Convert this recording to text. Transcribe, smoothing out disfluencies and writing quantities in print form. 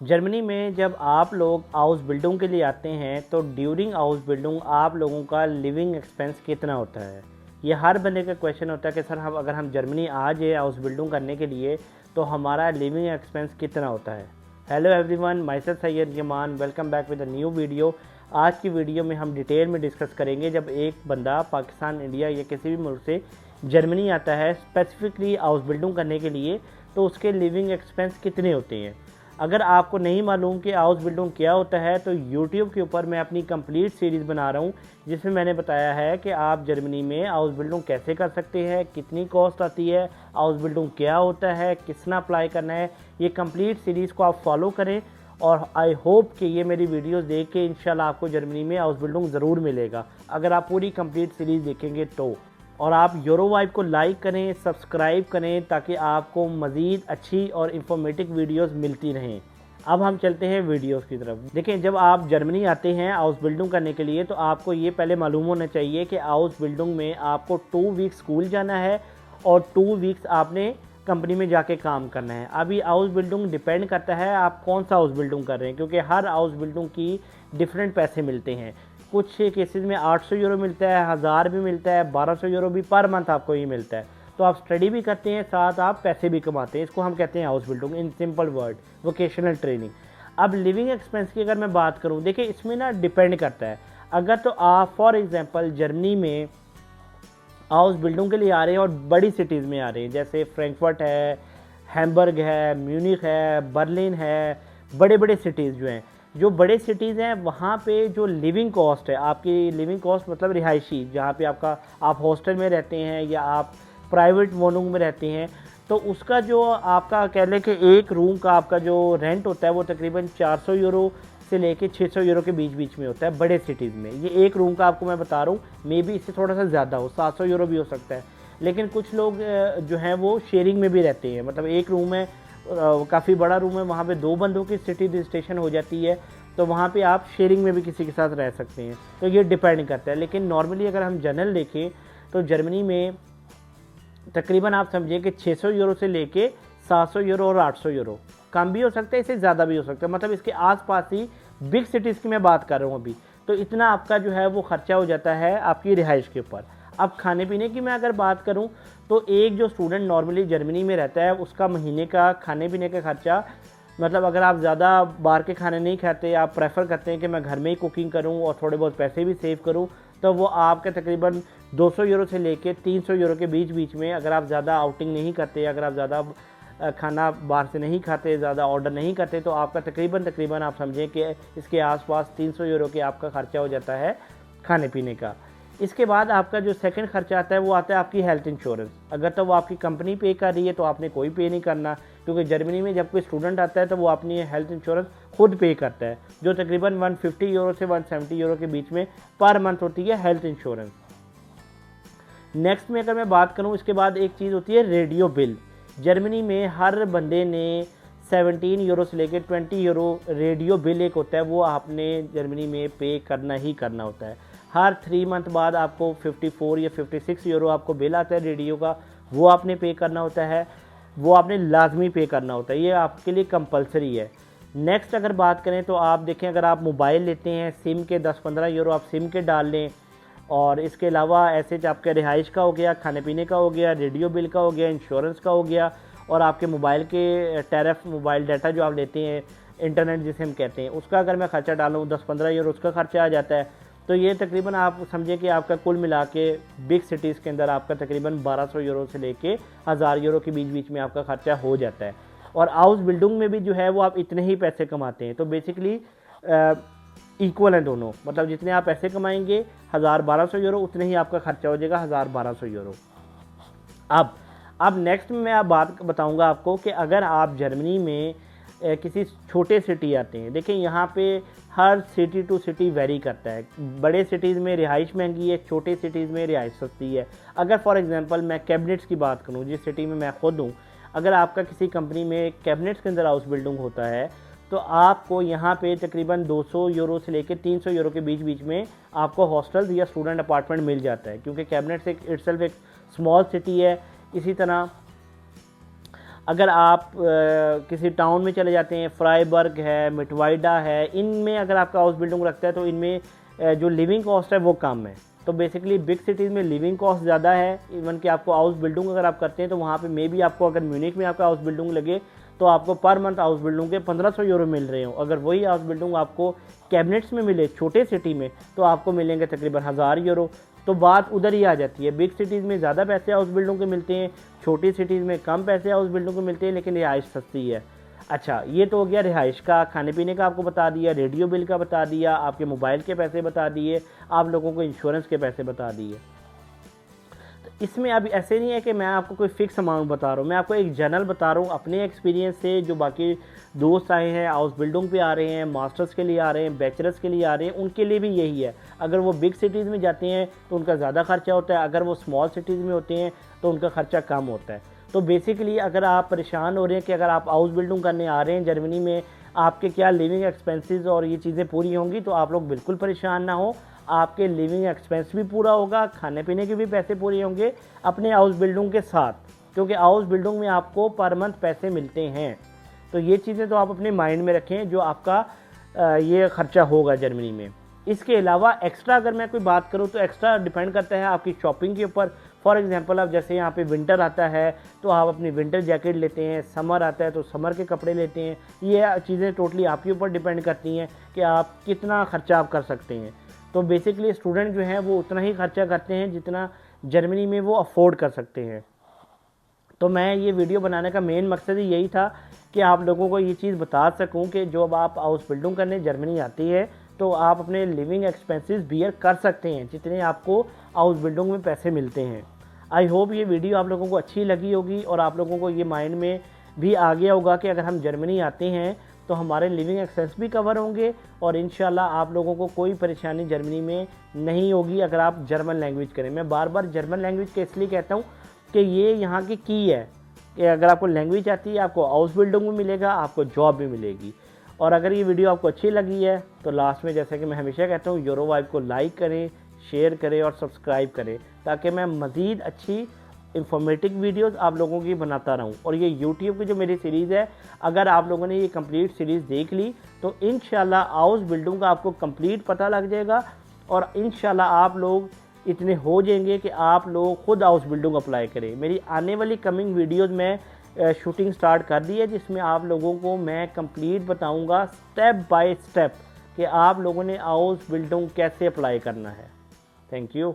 Germany में जब आप लोग हाउस बिल्डिंग के लिए आते हैं तो ड्यूरिंग हाउस बिल्डिंग आप लोगों का लिविंग एक्सपेंस कितना होता है। ये हर बंदे का क्वेश्चन होता है कि सर हम अगर हम जर्मनी आ जाए हाउस बिल्डिंग करने के लिए तो हमारा लिविंग एक्सपेंस कितना होता है। Hello everyone, myself Syed Yaman, welcome back with a new video. आज की वीडियो में हम डिटेल में डिस्कस करेंगे जब एक बंदा पाकिस्तान, इंडिया या किसी भी मुल्क से जर्मनी आता है स्पेसिफिकली हाउस बिल्डिंग करने के लिए तो उसके लिविंग एक्सपेंस कितने होते हैं। अगर आपको नहीं मालूम कि हाउस बिल्डिंग क्या होता है तो YouTube के ऊपर मैं अपनी कंप्लीट सीरीज़ बना रहा हूँ जिसमें मैंने बताया है कि आप जर्मनी में हाउस बिल्डिंग कैसे कर सकते हैं, कितनी कॉस्ट आती है, हाउस बिल्डिंग क्या होता है, किसना अप्लाई करना है। ये कंप्लीट सीरीज़ को आप फॉलो करें और आई होप कि ये मेरी वीडियोस देख के इंशाल्लाह आपको जर्मनी में हाउस बिल्डिंग ज़रूर मिलेगा अगर आप पूरी कंप्लीट सीरीज़ देखेंगे तो। और आप यूरो वाइब को लाइक करें, सब्सक्राइब करें ताकि आपको मज़ीद अच्छी और इन्फॉर्मेटिव वीडियोस मिलती रहें। अब हम चलते हैं वीडियोस की तरफ। देखें, जब आप जर्मनी आते हैं हाउस बिल्डिंग करने के लिए तो आपको ये पहले मालूम होना चाहिए कि हाउस बिल्डिंग में आपको 2 वीक्स स्कूल जाना है और 2 वीक्स आपने कंपनी में जाके काम करना है। अभी हाउस बिल्डिंग डिपेंड करता है आप कौन सा हाउस बिल्डिंग कर रहे हैं, क्योंकि हर हाउस बिल्डिंग की डिफरेंट पैसे मिलते हैं। कुछ केसेस में 800 यूरो मिलता है, 1000 भी मिलता है, 1200 यूरो भी पर मंथ आपको ये मिलता है। तो आप स्टडी भी करते हैं, साथ आप पैसे भी कमाते हैं। इसको हम कहते हैं house building, in simple word vocational training. अब लिविंग एक्सपेंस की अगर मैं बात करूं, देखिए इसमें ना डिपेंड करता है। अगर तो आप फॉर एग्जांपल जर्मनी में हाउस बिल्डिंग के लिए आ रहे हैं और बड़ी सिटीज़ में आ रहे हैं, जैसे फ्रैंकफर्ट है, हैम्बर्ग है, म्यूनिख है, बर्लिन है, बड़े बड़े सिटीज़ जो हैं, जो बड़े सिटीज़ हैं वहाँ पे जो लिविंग कॉस्ट है, आपकी लिविंग कॉस्ट मतलब रिहायशी, जहाँ पे आप हॉस्टल में रहते हैं या आप प्राइवेट वोनिंग में रहते हैं, तो उसका जो आपका कह लें कि एक रूम का आपका जो रेंट होता है वो तकरीबन 400 यूरो से लेके 600 यूरो के बीच बीच में होता है बड़े सिटीज़ में। ये एक रूम का आपको मैं बता रहा हूँ, मे बी इससे थोड़ा सा ज़्यादा हो, 700 यूरो भी हो सकता है। लेकिन कुछ लोग जो हैं वो शेयरिंग में भी रहते हैं, मतलब एक रूम है, काफ़ी बड़ा रूम है, वहाँ पे 2 बंदों की सिटी रजिस्ट्रेशन हो जाती है, तो वहाँ पे आप शेयरिंग में भी किसी के साथ रह सकते हैं। तो ये डिपेंड करता है। लेकिन नॉर्मली अगर हम जनरल देखें तो जर्मनी में तकरीबन आप समझिए कि 600 यूरो से लेके 700 यूरो और 800 यूरो, कम भी हो सकता है, इससे ज़्यादा भी हो सकता है, मतलब इसके आसपास ही बिग सिटीज़ की मैं बात कर रहा हूँ अभी। तो इतना आपका जो है वो खर्चा हो जाता है आपकी रिहाइश के ऊपर। अब खाने पीने की मैं अगर बात करूँ तो एक जो स्टूडेंट नॉर्मली जर्मनी में रहता है उसका महीने का खाने पीने का खर्चा, मतलब अगर आप ज़्यादा बाहर के खाने नहीं खाते, आप प्रेफर करते हैं कि मैं घर में ही कुकिंग करूं और थोड़े बहुत पैसे भी सेव करूं, तो वो आपके तकरीबन 200 यूरो से लेके 300 यूरो के बीच बीच में, अगर आप ज़्यादा आउटिंग नहीं करते, अगर आप ज़्यादा खाना बाहर से नहीं खाते, ज़्यादा ऑर्डर नहीं करते, तो आपका तकरीबन आप समझें कि इसके आसपास 300 यूरो के आपका खर्चा हो जाता है खाने पीने का। इसके बाद आपका जो सेकंड खर्चा आता है वो आता है आपकी हेल्थ इंश्योरेंस। अगर तो वो आपकी कंपनी पे कर रही है तो आपने कोई पे नहीं करना, क्योंकि जर्मनी में जब कोई स्टूडेंट आता है तो वो अपनी हेल्थ इंश्योरेंस खुद पे करता है, जो तकरीबन 150 यूरो से 170 यूरो के बीच में पर मंथ होती है हेल्थ इंश्योरेंस। नेक्स्ट में अगर मैं बात करूँ, इसके बाद एक चीज़ होती है रेडियो बिल। जर्मनी में हर बंदे ने 17 यूरो से लेकर 20 यूरो रेडियो बिल एक होता है, वो आपने जर्मनी में पे करना ही करना होता है। हर 3 मंथ बाद आपको 54 या 56 यूरो आपको बिल आता है रेडियो का, वो आपने पे करना होता है, वो आपने लाजमी पे करना होता है, ये आपके लिए कंपलसरी है। नेक्स्ट अगर बात करें तो आप देखें, अगर आप मोबाइल लेते हैं सिम के 10-15 यूरो आप सिम के डाल लें, और इसके अलावा ऐसे आपके रिहाइश का हो गया, खाने पीने का हो गया, रेडियो बिल का हो गया, इंश्योरेंस का हो गया, और आपके मोबाइल के टैरिफ, मोबाइल डाटा जो आप लेते हैं, इंटरनेट जिसे हम कहते हैं, उसका अगर मैं खर्चा डालूँ 10-15 यूरो उसका खर्चा आ जाता है। तो ये तकरीबन आप समझें कि आपका कुल मिला के बिग सिटीज़ के अंदर आपका तकरीबन 1200 यूरो से लेके 1000 यूरो के बीच बीच में आपका खर्चा हो जाता है। और हाउस बिल्डिंग में भी जो है वो आप इतने ही पैसे कमाते हैं, तो बेसिकली इक्वल हैं दोनों, मतलब जितने आप पैसे कमाएंगे 1000-1200 यूरो, उतने ही आपका खर्चा हो जाएगा 1000-1200 यूरो। अब नेक्स्ट में मैं आप बात बताऊंगा आपको कि अगर आप जर्मनी में किसी छोटे सिटी आते हैं, देखिए यहाँ पे हर सिटी टू सिटी वेरी करता है। बड़े सिटीज़ में रिहाइश महंगी है, छोटे सिटीज़ में रिहाइश सस्ती है। अगर फॉर एग्जांपल मैं कैबिनेट्स की बात करूँ, जिस सिटी में मैं खुद हूँ, अगर आपका किसी कंपनी में कैबिनेट्स के अंदर हाउस बिल्डिंग होता है तो आपको यहाँ पे तकरीबन 200 यूरो से लेकर 300 यूरो के बीच बीच में आपको हॉस्टल या स्टूडेंट अपार्टमेंट मिल जाता है, क्योंकि कैबिनेट्स एक इटसेल्फ एक स्मॉल सिटी है। इसी तरह अगर आप किसी टाउन में चले जाते हैं, फ्राइबर्ग है, मिटवाइडा है, इनमें अगर आपका हाउस बिल्डिंग रखता है तो इनमें जो लिविंग कॉस्ट है वो कम है। तो बेसिकली बिग सिटीज़ में लिविंग कॉस्ट ज़्यादा है। इवन कि आपको हाउस बिल्डिंग अगर आप करते हैं तो वहाँ पे मे बी आपको, अगर म्यूनिक में आपका हाउस बिल्डिंग लगे तो आपको पर मंथ हाउस बिल्डिंग के 1500 यूरो मिल रहे हो। अगर वही हाउस बिल्डिंग आपको कैबिनेट्स में मिले छोटे सिटी में तो आपको मिलेंगे तकरीबन 1000 यूरो। तो बात उधर ही आ जाती है, बिग सिटीज़ में ज़्यादा पैसे हाउस बिल्डिंग के मिलते हैं, छोटी सिटीज़ में कम पैसे हाउस बिल्डिंग को मिलते हैं, लेकिन रिहाइश सस्ती है। अच्छा, ये तो हो गया रिहाइश का। खाने पीने का आपको बता दिया, रेडियो बिल का बता दिया, आपके मोबाइल के पैसे बता दिए, आप लोगों को इंश्योरेंस के पैसे बता दिए। तो इसमें अब ऐसे नहीं है कि मैं आपको कोई फिक्स अमाउंट बता रहा हूँ, मैं आपको एक जनरल बता रहा हूँ अपने एक्सपीरियंस से। जो बाकी दोस्त आए हैं हाउस बिल्डिंग पे आ रहे हैं, मास्टर्स के लिए आ रहे हैं, बैचलर्स के लिए आ रहे हैं, उनके लिए भी यही है। अगर वो बिग सिटीज़ में जाते हैं तो उनका ज़्यादा खर्चा होता है, अगर वो स्मॉल सिटीज़ में होते हैं तो उनका खर्चा कम होता है। तो बेसिकली अगर आप परेशान हो रहे हैं कि अगर आप हाउस बिल्डिंग करने आ रहे हैं जर्मनी में, आपके क्या लिविंग एक्सपेंसेस और ये चीज़ें पूरी होंगी, तो आप लोग बिल्कुल परेशान ना हो। आपके लिविंग एक्सपेंस भी पूरा होगा, खाने पीने के भी पैसे पूरे होंगे अपने हाउस बिल्डिंग के साथ, क्योंकि हाउस बिल्डिंग में आपको पर मंथ पैसे मिलते हैं। तो ये चीज़ें तो आप अपने माइंड में रखें जो आपका ये ख़र्चा होगा जर्मनी में। इसके अलावा एक्स्ट्रा अगर मैं कोई बात करूँ तो एक्स्ट्रा डिपेंड करता है आपकी शॉपिंग के ऊपर। फॉर एग्जांपल, आप जैसे यहाँ पे विंटर आता है तो आप अपनी विंटर जैकेट लेते हैं, समर आता है तो समर के कपड़े लेते हैं। ये चीज़ें टोटली आपके ऊपर डिपेंड करती हैं कि आप कितना ख़र्चा आप कर सकते हैं। तो बेसिकली स्टूडेंट जो हैं वो उतना ही खर्चा करते हैं जितना जर्मनी में वो अफोर्ड कर सकते हैं। तो मैं ये वीडियो बनाने का मेन मकसद ही यही था कि आप लोगों को ये चीज़ बता सकूं कि जब आप हाउस बिल्डिंग करने जर्मनी आती है तो आप अपने लिविंग एक्सपेंसेस बियर कर सकते हैं जितने आपको हाउस बिल्डिंग में पैसे मिलते हैं। आई होप ये वीडियो आप लोगों को अच्छी लगी होगी और आप लोगों को ये माइंड में भी आ गया होगा कि अगर हम जर्मनी आते हैं तो हमारे लिविंग एक्सपेंस भी कवर होंगे और इंशाल्लाह आप लोगों को कोई परेशानी जर्मनी में नहीं होगी अगर आप जर्मन लैंग्वेज करें। मैं बार बार जर्मन लैंग्वेज के इसलिए कहता हूँ कि ये यहाँ की है कि अगर आपको लैंग्वेज आती है आपको हाउस बिल्डिंग भी मिलेगा, आपको जॉब भी मिलेगी। और अगर ये वीडियो आपको अच्छी लगी है तो लास्ट में जैसे कि मैं हमेशा कहता हूँ यूरो वाइब को लाइक करें, शेयर करें और सब्सक्राइब करें ताकि मैं मज़ीद अच्छी इंफॉर्मेटिव वीडियोस आप लोगों की बनाता रहूं। और ये यूट्यूब की जो मेरी सीरीज़ है, अगर आप लोगों ने ये कंप्लीट सीरीज़ देख ली तो इंशाल्लाह हाउस बिल्डिंग का आपको कंप्लीट पता लग जाएगा और इंशाल्लाह आप लोग इतने हो जाएंगे कि आप लोग खुद हाउस बिल्डिंग अप्लाई करें। मेरी आने वाली कमिंग वीडियोज़ में शूटिंग स्टार्ट कर दी है जिसमें आप लोगों को मैं कंप्लीट बताऊंगा स्टेप बाय स्टेप कि आप लोगों ने हाउस बिल्डिंग कैसे अप्लाई करना है। Thank you.